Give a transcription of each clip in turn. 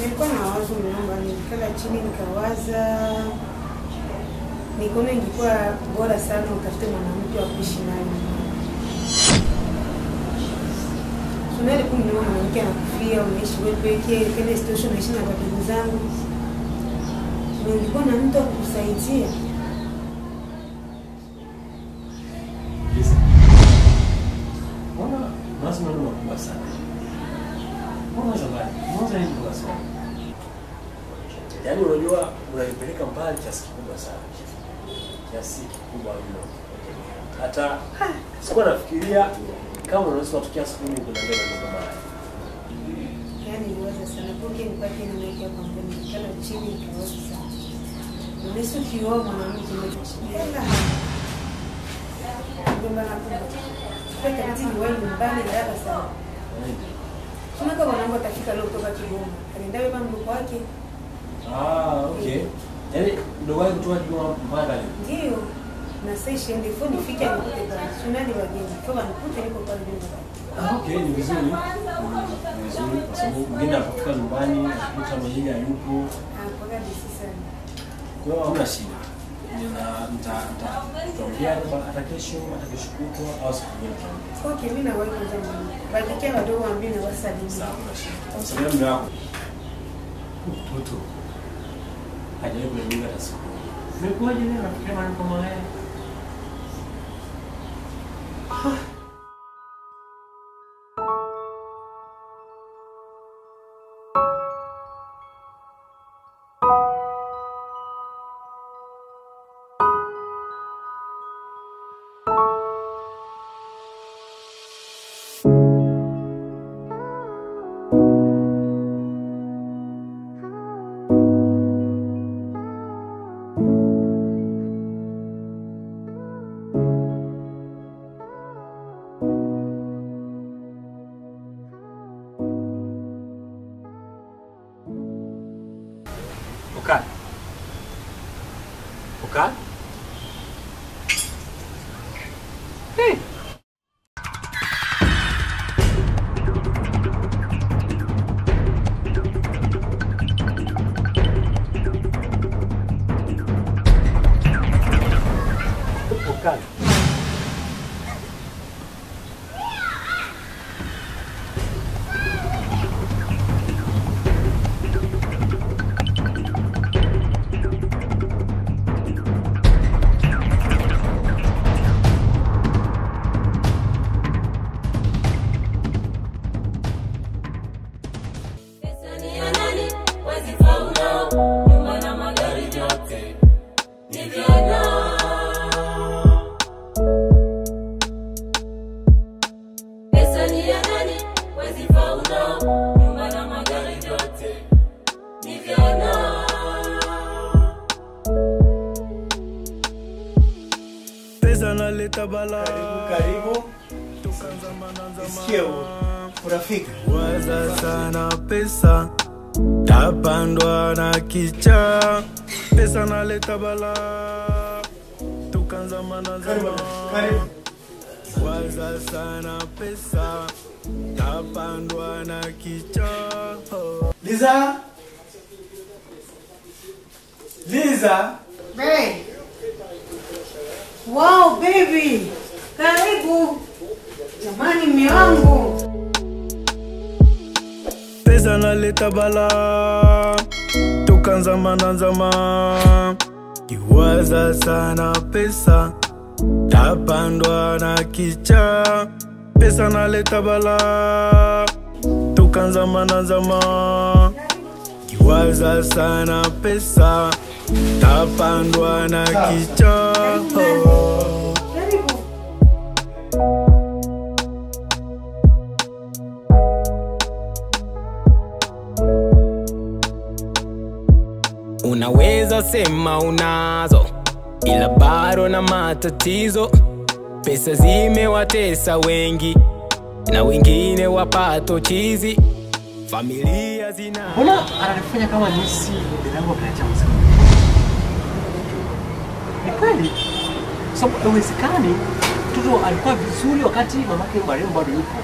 Nilikuwa na wazo mlomba, nilikala chini nikawaza nikaona ingekuwa bora sana utafute mwanamke wa kuishi naye. Sunali kumwona mwanamke anakufia, unaishi wewe pekee, kile situation unaishi na babu zangu. Nilikuwa na mtu wa kukusaidia. Lazima ndio makubwa sana. Mbona zamani? Mbona ni kubwa sana? Yaani unajua unanipeleka mbali kiasi kikubwa sana. Kiasi kikubwa mno. Hata sikuwa nafikiria kama unaweza kutokea siku nyingi kuna ndio kama haya. Yaani niwaza sana porque nipate na mke kwa mbele kala chini kawaza sana. Unaweza kuoa mwanamke mmoja. Ngomba na kumba. Kwa kati ni wewe mbali haraka sana. Kuna kama mwanangu atafika leo kutoka Kigoma. Alienda baba mdogo wake. Okay. Yaani ndio wao kutoka Kigoma mpaka leo. Ndio. Na sasa ishende phone ifike nikute pale. Sunani wageni. Kama nikute niko pale ndio. Okay, ni vizuri. Ni vizuri kwa sababu mwingine anapofika nyumbani akuta mwenyewe hayupo. Kwa kabisa sana. Kwa hiyo hamna shida. Tutaongea hata kesho kutwa au siku nyingine. Okay, mimi na wewe kwanza mimi. Bakikia wadogo ambao na wasalimu. Sawa, tunashikilia mume wako. Mtoto. Hajawahi kuingia hata siku. Nimekuja leo nafikiria mambo kama haya. Okay. Hey. Okay. Karibu. Isikie urafiki. Waza sana pesa tapandwa na kicha. Pesa naleta bala tukanza manazama. Karibu. Waza sana pesa tapandwa na kicha. Liza. Hey. Wow, baby. Karibu. Jamani mume wangu. Pesa naleta bala tukanza manazama. Kiwaza sana pesa tapandwa na kicha. Pesa naleta bala tukanza manazama. Kiwaza sana pesa tapandwa na kicha. Unaweza sema unazo ila bado na matatizo. Pesa zimewatesa wengi na wengine wapato chizi. Familia zina Mbona ananifanya kama nisi binangu kinacha mziki? Ni kweli? Sababu haiwezekani mtoto alikuwa vizuri wakati mamake marehemu bado yupo.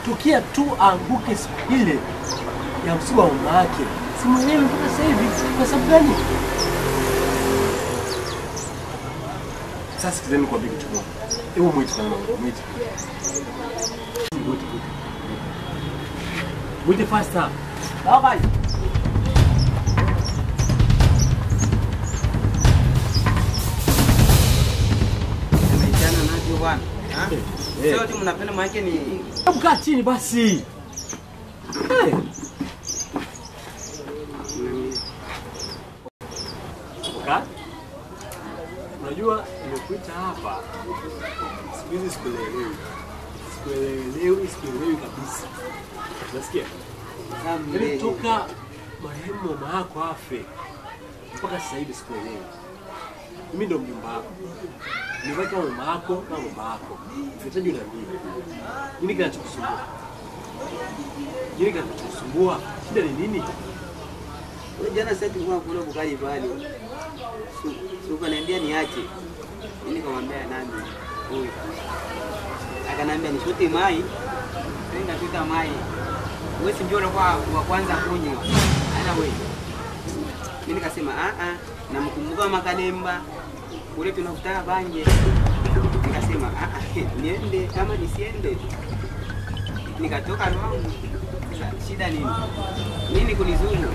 Tukia tu anguke siku ile ya msiba wa mama yake. Simuelewi mpaka sasa hivi kwa sababu gani? Sasa sikizeni kwa bigi tumo. Hebu mwite kwa mama, mwite. Mwite faster. Bye. Nimeitana nacho bwana. Sio tu mnapenda maana ni hebu kaa chini basi. Unajua nimekuita hapa. Siku hizi sikuelewi. Sikuelewi kabisa. Unasikia? Yaani toka marehemu mama yako afe mpaka sasa hivi sikuelewi. Mimi ndo mjomba wako. Nimebaki kama mama yako na baba yako. Unahitaji uniambie. Nini kinachokusumbua? Nini kinachokusumbua? Shida ni nini? wewe jana sasa tulikuwa kula bukali pale. Suka niambia niache. Mimi nikamwambia nani? Huyu. Akanambia nishote mai. Nenda tuta mai. Wewe si ndio unakuwa wa kwanza kunywa. Ana wewe. Mimi nikasema namkumbuka Makalemba. Kule tunakutana Bange. Nikasema niende kama nisiende. Nikatoka roho. Shida nini? Nini kunizuru?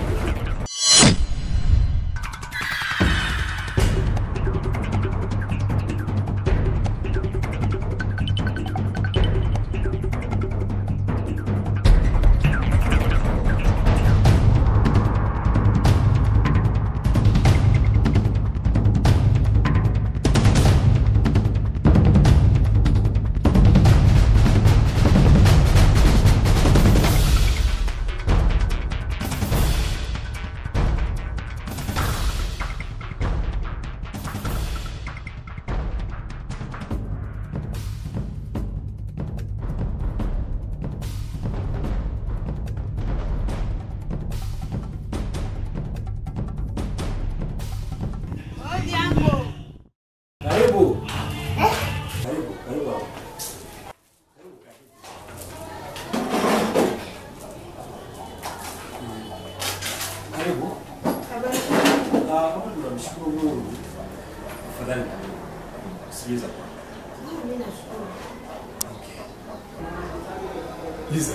Liza,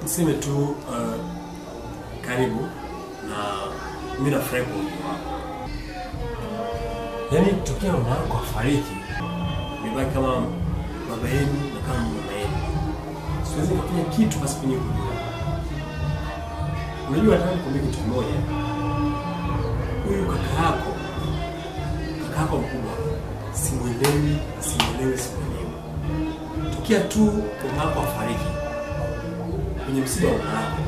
niseme tu karibu na mimi na Frank wako. Yaani tokea mama yako afariki, nimebaki kama baba yenu na kama mama yenu. Siwezi kufanya kitu basi kwenye kujua. Unajua nataka nikwambie kitu kimoja. Huyu kaka yako mkubwa, simuelewi. Tokea tu mama yako afariki kwenye msiba wa mama yako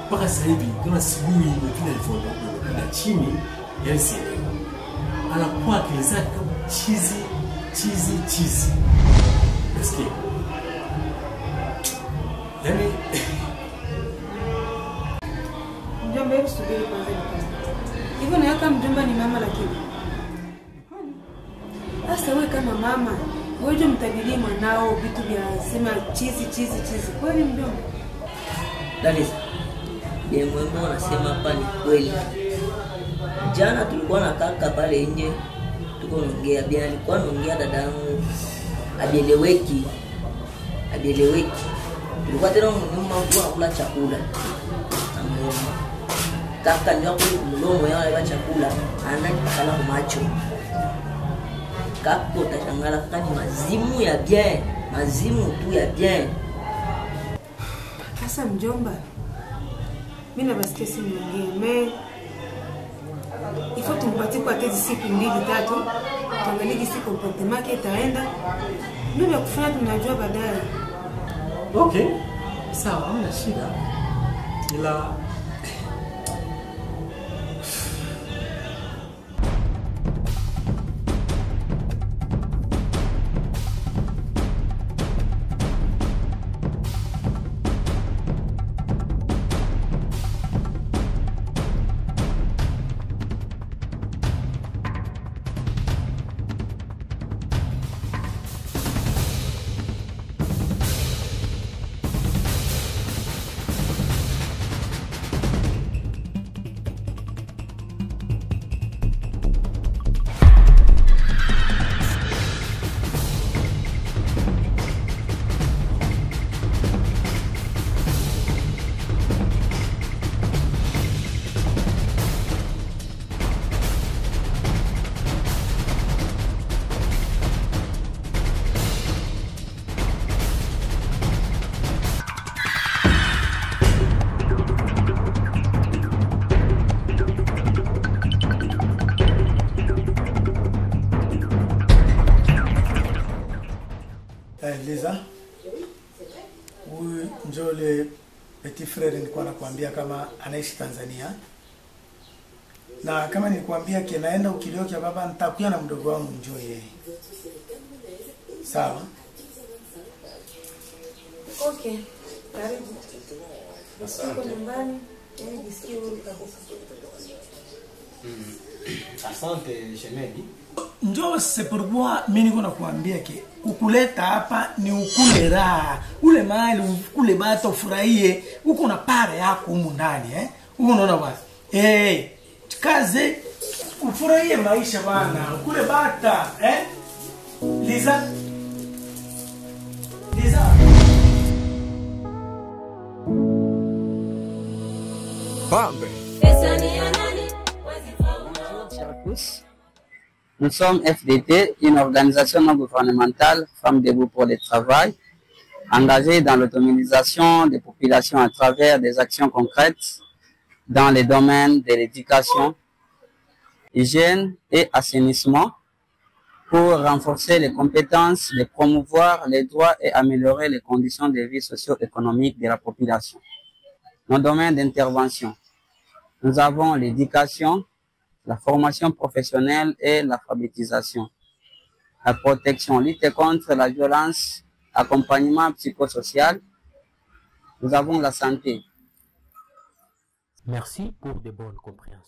mpaka sasa hivi kama sijui mwingine alivyoenda chini, yaani sielewi. Anakuwa akili zake kama chizi. Nasikia. Yaani mjomba, hebu subiri kwanza nikae. Hivyo na kama mjomba ni mama lakini. Sasa wewe kama mama, wewe mtabirie mwanao vitu vya sema chizi. Kweli mjomba? Dalisa. Mwembo anasema hapa ni kweli. Jana tulikuwa na kaka pale nje. Tuko naongea bia, alikuwa anaongea dadangu. Abieleweki. Tulikuwa tena nyuma kula chakula. Kaka ndio kule mdomo yao ya chakula, anakala kwa macho. Kako utashangala kaka ni mazimu tu ya bien. Sasa mjomba, mimi nabasikia simu niongee. Ifo tumpatie kwa tezi siku 2-3. Tuangalie siku comportement itaenda. Ndio ya kufanya tunajua baadaye. okay. Sawa, hamna shida. Ila frere nilikuwa nakwambia kama anaishi Tanzania. Na kama nilikwambia naenda ukilio kia baba nitakuja na mdogo wangu njoo yeye. Sawa? Okay. Karibu. Asante nyumbani. Yaani jisikie huru kabisa. Asante shemeji. Njoo sepurua mimi niko nakuambia kukuleta hapa ni ukule raha. Ule mahali ukule bata ufurahie. Uko na para yako humu ndani Uko unaona bwana. Kaze ufurahie maisha bwana. Ukule bata Liza. Bonjour à tous. Nous sommes FDT, une organisation non gouvernementale, Femmes debout pour le travail, engagée dans l'autonomisation des populations à travers des actions concrètes dans les domaines de l'éducation, hygiène et assainissement pour renforcer les compétences, les promouvoir les droits et améliorer les conditions de vie socio-économique de la population. Nos domaines d'intervention, nous avons l'éducation, la formation professionnelle et l'alphabétisation, la protection, lutte contre la violence, accompagnement psychosocial. Nous avons la santé. Merci pour de bonnes compréhensions.